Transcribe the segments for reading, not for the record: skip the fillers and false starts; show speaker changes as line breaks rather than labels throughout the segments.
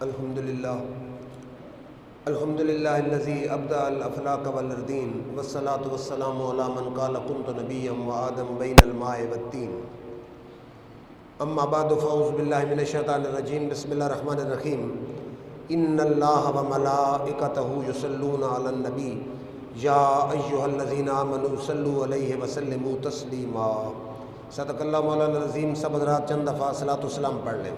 الحمدللہ الذی ابدع الافلاک والاردین والصلاة والسلام علی من قال کنت نبیا وآدم بین الماء والتین اما بعد فاعوذ باللہ من الشیطان الرجیم بسم اللہ الرحمن الرحیم ان اللہ وملائکتہ یصلون علی النبی یا ایہا الذین آمنوا صلوا علیہ وسلموا تسلیما۔ صدق اللہ مولانا العظیم۔ سب حضرات چند دفعہ صلاۃ والسلام پڑھ لیں۔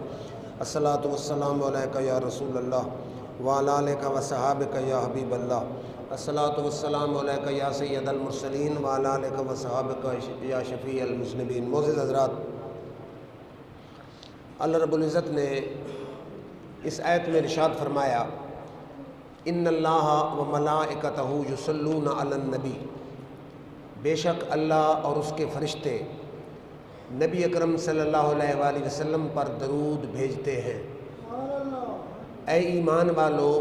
الصلاۃ والسلام علیک یا رسول اللہ وعلی آلک وصحابک یا حبیب اللہ۔ الصلاۃ والسلام علیک یا سید المرسلین وعلی آلک وصحابک یا شفیع المذنبین۔ معزز حضرات، اللہ رب العزت نے اس آیت میں ارشاد فرمایا ان اللہ وملائکتہ یصلون علی النبی، بے شک اللہ اور اس کے فرشتے نبی اکرم صلی اللہ علیہ وآلہ وسلم پر درود بھیجتے ہیں۔ اے ایمان والو،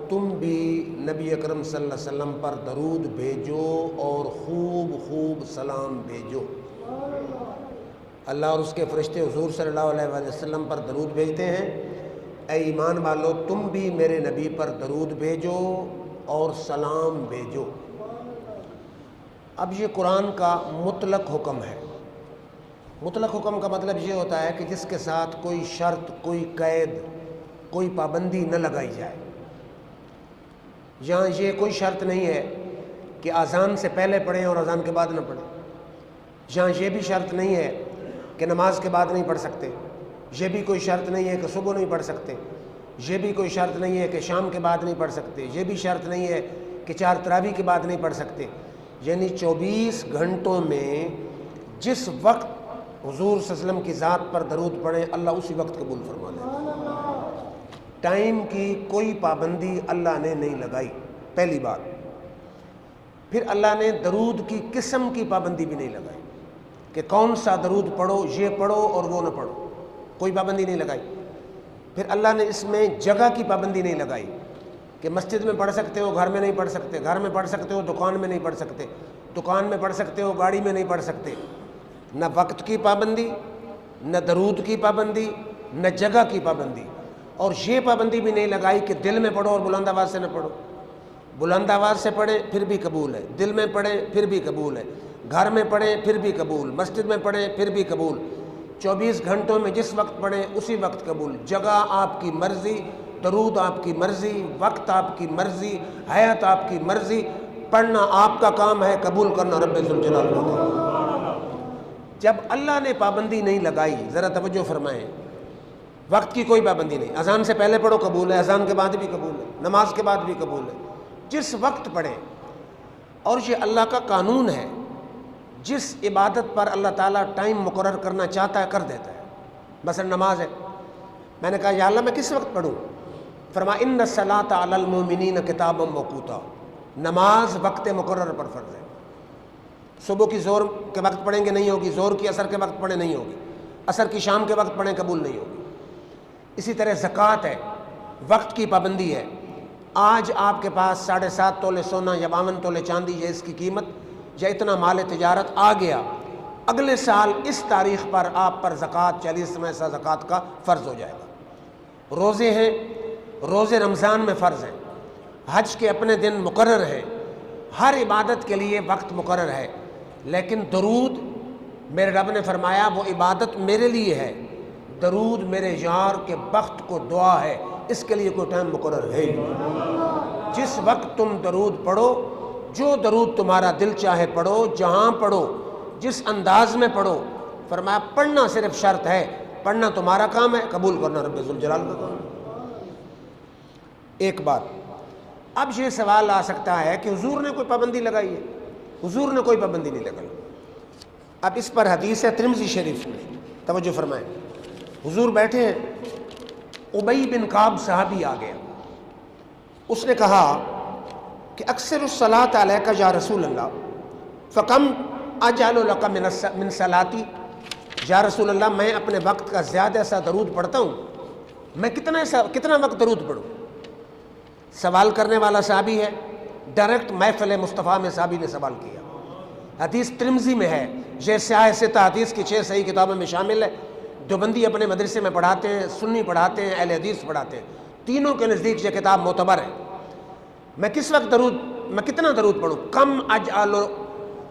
تم بھی نبی اکرم صلی اللہ علیہ وسلم پر درود بھیجو اور خوب خوب سلام بھیجو۔ اللہ اور اس کے فرشتے حضور صلی اللہ علیہ وآلہ وسلم پر درود بھیجتے ہیں۔ اے ایمان والو، تم بھی میرے نبی پر درود بھیجو اور سلام بھیجو۔ اب یہ قرآن کا مطلق حکم ہے۔ مطلق حکم کا مطلب یہ ہوتا ہے کہ جس کے ساتھ کوئی شرط، کوئی قید، کوئی پابندی نہ لگائی جائے۔ یہاں یہ کوئی شرط نہیں ہے کہ اذان سے پہلے پڑھیں اور اذان کے بعد نہ پڑھیں۔ یہاں یہ بھی شرط نہیں ہے کہ نماز کے بعد نہیں پڑھ سکتے۔ یہ بھی کوئی شرط نہیں ہے کہ صبح نہیں پڑھ سکتے۔ یہ بھی کوئی شرط نہیں ہے کہ شام کے بعد نہیں پڑھ سکتے۔ یہ بھی شرط نہیں ہے کہ 4 تراویح کے بعد نہیں پڑھ سکتے۔ یعنی 24 گھنٹوں میں جس وقت حضور صلی اللہ علیہ وسلم کی ذات پر درود پڑھیں، اللہ اسی وقت قبول فرما لے۔ ٹائم کی کوئی پابندی اللہ نے نہیں لگائی، پہلی بات۔ پھر اللہ نے درود کی قسم کی پابندی بھی نہیں لگائی کہ کون سا درود پڑھو، یہ پڑھو اور وہ نہ پڑھو، کوئی پابندی نہیں لگائی۔ پھر اللہ نے اس میں جگہ کی پابندی نہیں لگائی کہ مسجد میں پڑھ سکتے ہو، گھر میں نہیں پڑھ سکتے، گھر میں پڑھ سکتے ہو، دکان میں نہیں پڑھ سکتے، دکان میں پڑھ سکتے ہو، گاڑی میں نہیں پڑھ سکتے۔ نہ وقت کی پابندی، نہ درود کی پابندی، نہ جگہ کی پابندی، اور یہ پابندی بھی نہیں لگائی کہ دل میں پڑھو اور بلند آواز سے نہ پڑھو۔ بلند آواز سے پڑھیں پھر بھی قبول ہے، دل میں پڑھیں پھر بھی قبول ہے، گھر میں پڑھیں پھر بھی قبول، مسجد میں پڑھیں پھر بھی قبول، 24 گھنٹوں میں جس وقت پڑھیں اسی وقت قبول۔ جگہ آپ کی مرضی، درود آپ کی مرضی، وقت آپ کی مرضی، حیات آپ کی مرضی، پڑھنا آپ کا کام ہے، قبول کرنا رب ذوالجلال کا کام ہے۔ جب اللہ نے پابندی نہیں لگائی، ذرا توجہ فرمائیں، وقت کی کوئی پابندی نہیں، اذان سے پہلے پڑھو قبول ہے، اذان کے بعد بھی قبول ہے، نماز کے بعد بھی قبول ہے، جس وقت پڑھیں۔ اور یہ اللہ کا قانون ہے، جس عبادت پر اللہ تعالیٰ ٹائم مقرر کرنا چاہتا ہے کر دیتا ہے۔ مثلا نماز ہے، میں نے کہا یا اللہ میں کس وقت پڑھوں؟ فرمایا ان الصلاۃ علی المؤمنین کتابا موقوتا، نماز وقت مقرر پر فرض ہے۔ صبح کی زور کے وقت پڑھیں گے نہیں ہوگی، زور کی عصر کے وقت پڑھیں نہیں ہوگی، عصر کی شام کے وقت پڑھیں قبول نہیں ہوگی۔ اسی طرح زکوٰۃ ہے، وقت کی پابندی ہے۔ آج آپ کے پاس 7.5 تولے سونا یا 52 تولے چاندی یا اس کی قیمت یا اتنا مال تجارت آ گیا، اگلے سال اس تاریخ پر آپ پر زکوٰۃ 40 حصہ زکوٰۃ کا فرض ہو جائے گا۔ روزے ہیں، روزے رمضان میں فرض ہیں، حج کے اپنے دن مقرر ہیں، ہر عبادت کے لیے وقت مقرر ہے۔ لیکن درود، میرے رب نے فرمایا وہ عبادت میرے لیے ہے، درود میرے یار کے بخت کو دعا ہے، اس کے لیے کوئی ٹائم مقرر ہے۔ جس وقت تم درود پڑھو، جو درود تمہارا دل چاہے پڑھو، جہاں پڑھو، جس انداز میں پڑھو۔ فرمایا پڑھنا صرف شرط ہے، پڑھنا تمہارا کام ہے، قبول کرنا رب ذوالجلال کا کام ہے۔ ایک بات، اب یہ سوال آ سکتا ہے کہ حضور نے کوئی پابندی لگائی ہے؟ حضور نے کوئی پابندی نہیں لگائی۔ اب اس پر حدیث ہے ترمذی شریف میں، توجہ فرمائیں۔ حضور بیٹھے ہیں، ابی بن کعب صحابی آ گیا، اس نے کہا کہ اکثر الصلاۃ علیک یا رسول اللہ فکم اجعل لک من صلاتی، یا رسول اللہ میں اپنے وقت کا زیادہ سا درود پڑھتا ہوں، میں کتنا وقت درود پڑھوں؟ سوال کرنے والا صحابی ہے، ڈائریکٹ محفل مصطفیٰ میں صحابی نے سوال کیا۔ حدیث ترمذی میں ہے، یہ سیاہ ستہ حدیث کی 6 صحیح کتابوں میں شامل ہے۔ دیوبندی اپنے مدرسے میں پڑھاتے ہیں، سنی پڑھاتے ہیں، اہل حدیث پڑھاتے ہیں۔ تینوں کے نزدیک یہ کتاب معتبر ہے. میں کس وقت میں کتنا درود پڑھوں؟ کم اجعل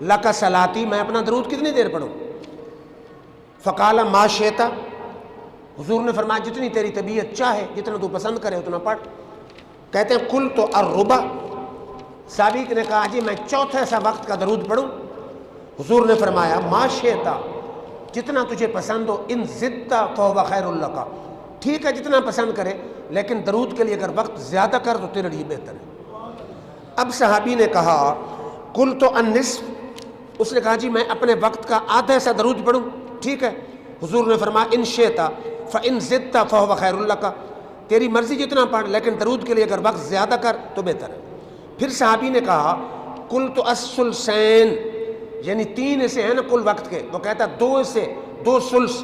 لک صلاتی، میں اپنا درود کتنی دیر پڑھوں؟ فقال ما شئت، حضور نے فرمایا جتنی تیری طبیعت چاہے، جتنا تو پسند کرے اتنا پڑھ. کہتے ہیں قلت الربع، صحابی نے کہا جی میں چوتھے سا وقت کا درود پڑھوں. حضور نے فرمایا ما شئت، جتنا تجھے پسند ہو، ان زدت فهو خیر لک، ٹھیک ہے جتنا پسند کرے، لیکن درود کے لیے اگر وقت زیادہ کر تو تیرے لیے بہتر ہے. اب صحابی نے کہا قلت النصف، اس نے کہا جی میں اپنے وقت کا آدھا سا درود پڑھوں، ٹھیک ہے. حضور نے فرمایا ان شئت فإن زدت فهو خیر لک، تیری مرضی جتنا پڑھ، لیکن درود کے لیے اگر وقت زیادہ کر تو بہتر ہے. پھر صحابی نے کہا قلت الثلثین، یعنی 3 حصے ہیں نا کل وقت کے، وہ کہتا 2 حصے، 2 ثلث،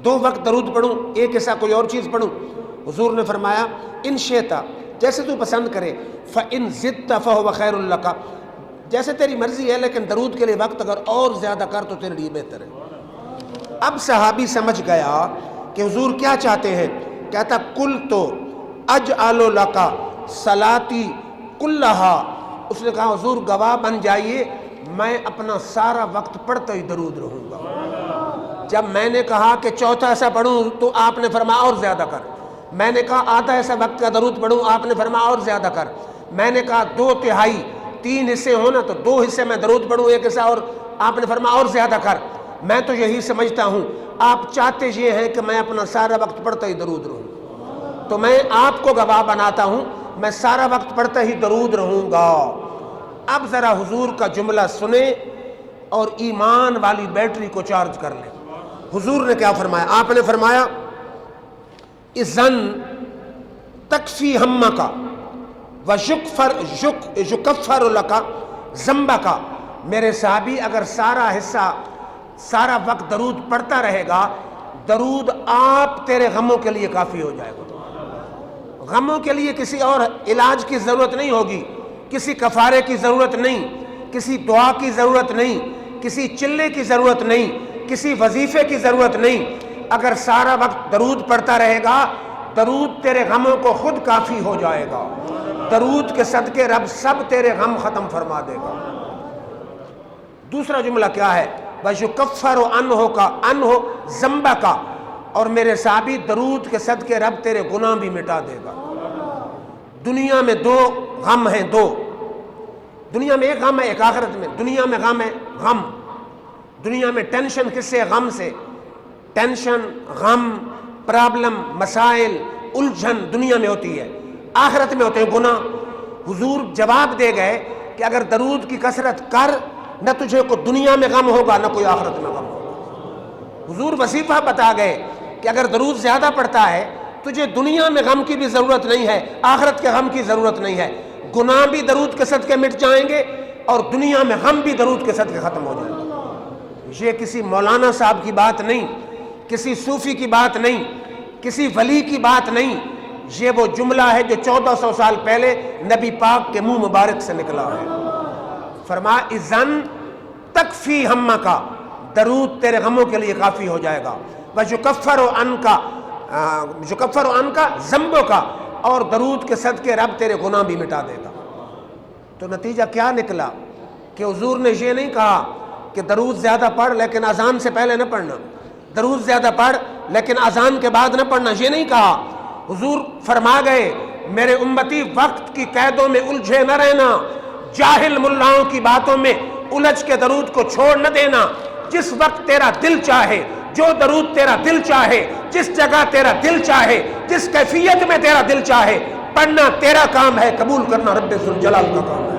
2 وقت درود پڑھوں، 1 حصہ کوئی اور چیز پڑھوں. حضور نے فرمایا ان شئت، جیسے تو پسند کرے، فإن زدت فهو خیر لک، جیسے تیری مرضی ہے، لیکن درود کے لیے وقت اگر اور زیادہ کر تو تیرے لیے بہتر ہے. اب صحابی سمجھ گیا کہ حضور کیا چاہتے ہیں. کہتا قلت اجعل لک صلاتی کلہا، اس نے کہا حضور گواہ بن جائیے میں اپنا سارا وقت پڑھتا ہی درود رہوں گا. جب میں نے کہا کہ چوتھا ایسا پڑھوں تو آپ نے فرمایا اور زیادہ کر. میں نے کہا آدھا ایسا وقت کا درود پڑھوں، آپ نے فرمایا اور زیادہ کر. میں نے کہا 2/3، 3 حصے ہو نا تو 2 حصے میں درود پڑھوں، 1 حصہ اور، آپ نے فرمایا اور زیادہ کر. میں تو یہی سمجھتا ہوں آپ چاہتے یہ ہیں کہ میں اپنا سارا وقت پڑھتا ہی درود رہوں، تو میں آپ کو گواہ بناتا ہوں میں سارا وقت پڑھتا ہی درود رہوں گا. اب ذرا حضور کا جملہ سنیں اور ایمان والی بیٹری کو چارج کر لیں. حضور نے کیا فرمایا؟ آپ نے فرمایا اذن تکفی ہمک ویکفر لک ذنبک. میرے صحابی اگر سارا وقت درود پڑھتا رہے گا، درود آپ تیرے غموں کے لیے کافی ہو جائے گا. غموں کے لیے کسی اور علاج کی ضرورت نہیں ہوگی، کسی کفارے کی ضرورت نہیں، کسی دعا کی ضرورت نہیں، کسی چلے کی ضرورت نہیں، کسی وظیفے کی ضرورت نہیں. اگر سارا وقت درود پڑھتا رہے گا، درود تیرے غموں کو خود کافی ہو جائے گا. درود کے صدقے رب سب تیرے غم ختم فرما دے گا. دوسرا جملہ کیا ہے؟ وَيُكَفَّرُ عَنْهُ ذَنبَكَ، اور میرے صحابی درود کے صدقے رب تیرے گناہ بھی مٹا دے گا. دنیا میں 2 غم ہیں، 2. دنیا میں ایک غم ہے، ایک آخرت میں. دنیا میں غم ہے، غم. دنیا میں ٹینشن کس سے؟ غم سے. ٹینشن، غم، پرابلم، مسائل، الجھن دنیا میں ہوتی ہے. آخرت میں ہوتے ہیں گناہ. حضور جواب دے گئے کہ اگر درود کی کثرت کر، نہ تجھے کوئی دنیا میں غم ہوگا نہ کوئی آخرت میں غم ہوگا. حضور وظیفہ بتا گئے کہ اگر درود زیادہ پڑھتا ہے تجھے دنیا میں غم کی بھی ضرورت نہیں ہے، آخرت کے غم کی ضرورت نہیں ہے. گناہ بھی درود کے صدقے مٹ جائیں گے اور دنیا میں غم بھی درود کے صدقے ختم ہو جائیں گے. یہ کسی مولانا صاحب کی بات نہیں، کسی صوفی کی بات نہیں، کسی ولی کی بات نہیں. یہ وہ جملہ ہے جو 1400 سال پہلے نبی پاک کے منہ مبارک سے نکلا ہے. فرمایا اذن تکفی ہمک، درود تیرے غموں کے لیے کافی ہو جائے گا. ویکفر عنک ذنبک، اور درود کے صدقے رب تیرے گناہ بھی مٹا دے گا. تو نتیجہ کیا نکلا کہ حضور نے یہ نہیں کہا کہ درود زیادہ پڑھ لیکن اذان سے پہلے نہ پڑھنا، درود زیادہ پڑھ لیکن اذان کے بعد نہ پڑھنا. یہ نہیں کہا. حضور فرما گئے میرے امتی وقت کی قیدوں میں الجھے نہ رہنا، جاہل ملاؤں کی باتوں میں الجھ کے درود کو چھوڑ نہ دینا. جس وقت تیرا دل چاہے، جو درود تیرا دل چاہے، جس جگہ تیرا دل چاہے، جس کیفیت میں تیرا دل چاہے پڑھنا تیرا کام ہے، قبول کرنا رب ذوالجلال کا کام ہے.